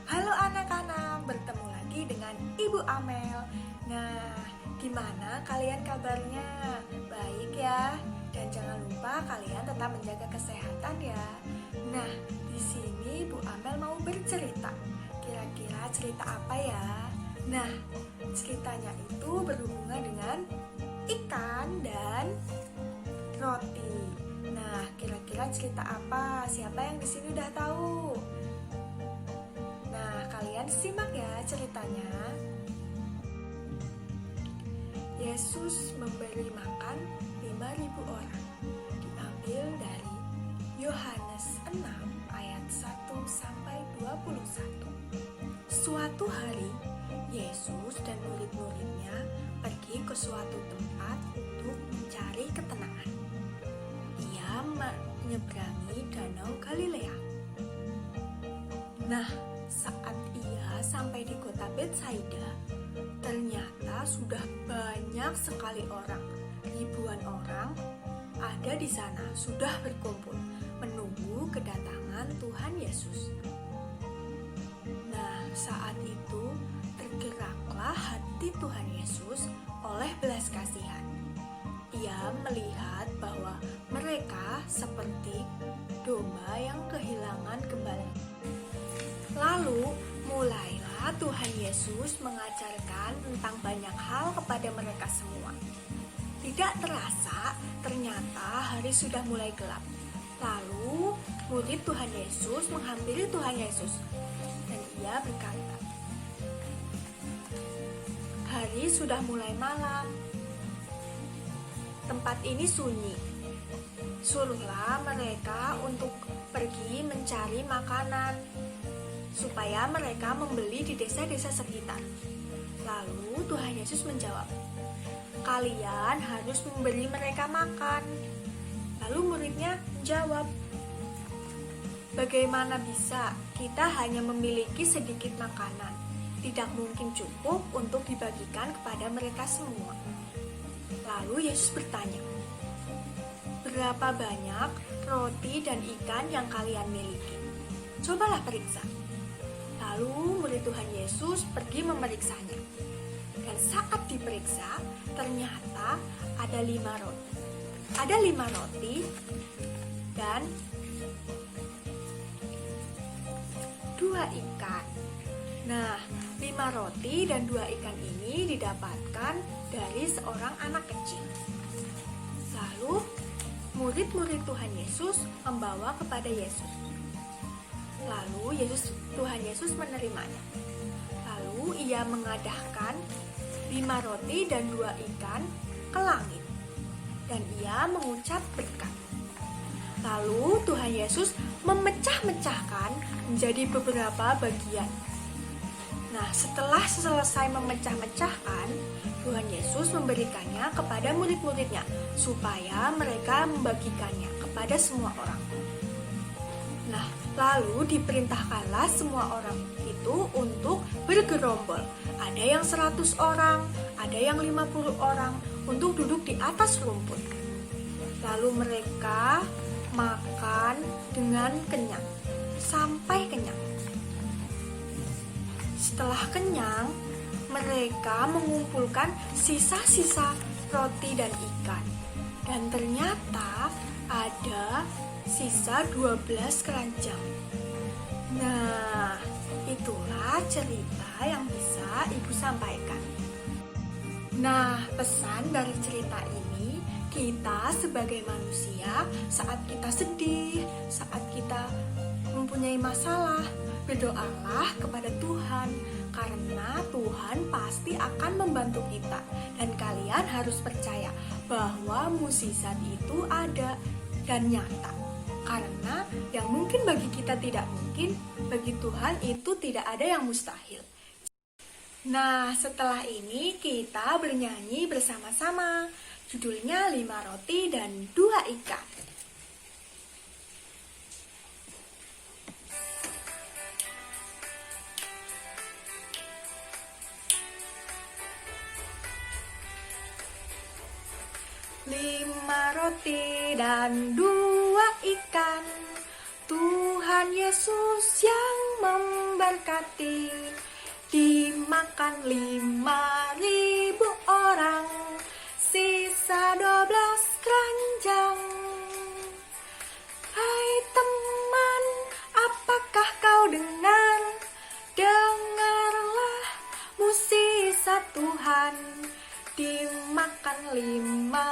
Halo anak-anak, bertemu lagi dengan Ibu Amel. Nah, gimana kalian kabarnya? Baik ya? Dan jangan lupa kalian tetap menjaga kesehatan ya. Nah, di sini Ibu Amel mau bercerita. Kira-kira cerita apa ya? Nah, ceritanya itu berhubungan dengan ikan dan roti. Nah, kira-kira cerita apa? Siapa yang di sini udah tahu? Nah, kalian simak ya ceritanya. Yesus memberi makan 5.000 orang. Diambil dari Yohanes 6 ayat 1 sampai 21. Suatu hari, Yesus dan murid-muridnya pergi ke suatu tempat untuk mencari ketenangan. Ia menyeberangi Danau Galilea. Nah, saat ia sampai di kota Betsaida, ternyata sudah banyak sekali orang. Ribuan orang ada di sana sudah berkumpul menunggu kedatangan Tuhan Yesus. Nah, saat itu tergeraklah hati Tuhan Yesus oleh belas kasihan. Ia melihat bahwa mereka seperti domba yang kehilangan gembala. Lalu mulailah Tuhan Yesus mengajarkan tentang banyak hal kepada mereka semua. Tidak terasa, ternyata hari sudah mulai gelap. Lalu murid Tuhan Yesus menghampiri Tuhan Yesus dan ia berkata, "Hari sudah mulai malam. Tempat ini sunyi. Suruhlah mereka untuk pergi mencari makanan, supaya mereka membeli di desa-desa sekitar." Lalu Tuhan Yesus menjawab, "Kalian harus memberi mereka makan." Lalu muridnya menjawab, "Bagaimana bisa? Kita hanya memiliki sedikit makanan. Tidak mungkin cukup untuk dibagikan kepada mereka semua." Lalu Yesus bertanya, "Berapa banyak roti dan ikan yang kalian miliki? Cobalah periksa." Lalu murid Tuhan Yesus pergi memeriksanya. Dan saat diperiksa, ternyata ada 5 roti. Ada 5 roti dan 2 ikan. Nah, 5 roti dan 2 ikan ini didapatkan dari seorang anak kecil. Lalu, murid-murid Tuhan Yesus membawa kepada Yesus. Lalu Tuhan Yesus menerimanya. Lalu ia mengadahkan 5 roti dan 2 ikan ke langit. Dan ia mengucap berkat. Lalu Tuhan Yesus memecah-mecahkan menjadi beberapa bagian. Nah, setelah selesai memecah-mecahkan, Tuhan Yesus memberikannya kepada murid-muridnya supaya mereka membagikannya kepada semua orang. Nah, lalu diperintahkanlah semua orang itu untuk bergerombol. Ada yang 100 orang, ada yang 50 orang untuk duduk di atas rumput. Lalu mereka makan dengan kenyang, sampai kenyang. Setelah kenyang, mereka mengumpulkan sisa-sisa roti dan ikan. Dan ternyata ada sisa 12 keranjang. Nah, itulah cerita yang bisa Ibu sampaikan. Nah, pesan dari cerita ini, kita sebagai manusia saat kita sedih, saat kita mempunyai masalah, berdoalah kepada Tuhan, karena Tuhan pasti akan membantu kita. Dan kalian harus percaya bahwa mukjizat itu ada dan nyata. Karena yang mungkin bagi kita tidak mungkin, bagi Tuhan itu tidak ada yang mustahil. Nah, setelah ini kita bernyanyi bersama-sama. Judulnya 5 roti dan 2 ikan. Lima roti dan 2 ikan, Tuhan Yesus yang memberkati. Dimakan 5.000 orang, sisa 12 keranjang. Hai teman, apakah kau dengar? Dengarlah musisat Tuhan. Dimakan 5.000